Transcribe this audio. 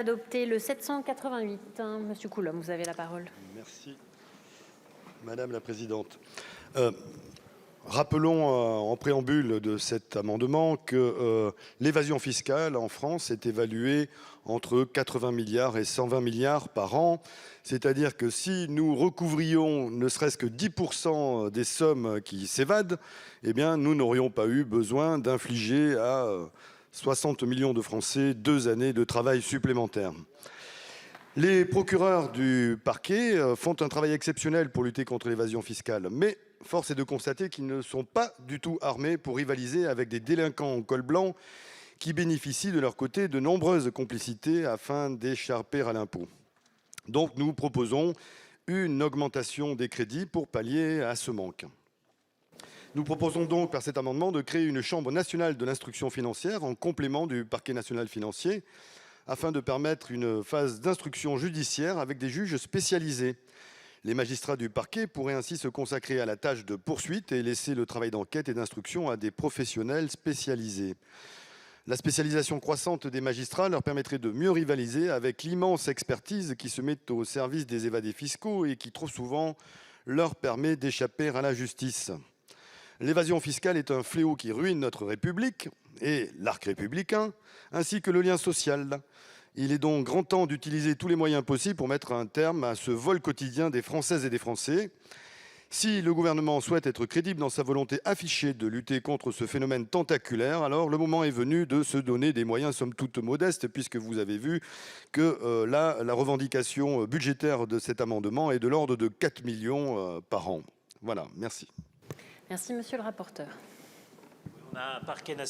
Adopté le 788. Monsieur Coulomb, vous avez la parole. Merci, Madame la Présidente. Rappelons en préambule de cet amendement que l'évasion fiscale en France est évaluée entre 80 milliards et 120 milliards par an. C'est-à-dire que si nous recouvrions ne serait-ce que 10% des sommes qui s'évadent, eh bien, nous n'aurions pas eu besoin d'infliger à 60 millions de Français 2 années de travail supplémentaires. Les procureurs du parquet font un travail exceptionnel pour lutter contre l'évasion fiscale, mais force est de constater qu'ils ne sont pas du tout armés pour rivaliser avec des délinquants en col blanc qui bénéficient de leur côté de nombreuses complicités afin d'échapper à l'impôt. Donc nous proposons une augmentation des crédits pour pallier à ce manque. Nous proposons donc par cet amendement de créer une chambre nationale de l'instruction financière en complément du parquet national financier afin de permettre une phase d'instruction judiciaire avec des juges spécialisés. Les magistrats du parquet pourraient ainsi se consacrer à la tâche de poursuite et laisser le travail d'enquête et d'instruction à des professionnels spécialisés. La spécialisation croissante des magistrats leur permettrait de mieux rivaliser avec l'immense expertise qui se met au service des évadés fiscaux et qui trop souvent leur permet d'échapper à la justice. L'évasion fiscale est un fléau qui ruine notre République et l'arc républicain, ainsi que le lien social. Il est donc grand temps d'utiliser tous les moyens possibles pour mettre un terme à ce vol quotidien des Françaises et des Français. Si le gouvernement souhaite être crédible dans sa volonté affichée de lutter contre ce phénomène tentaculaire, alors le moment est venu de se donner des moyens somme toute modestes, puisque vous avez vu que la revendication budgétaire de cet amendement est de l'ordre de 4 millions par an. Voilà, merci. Merci, monsieur le rapporteur. On a un parquet national.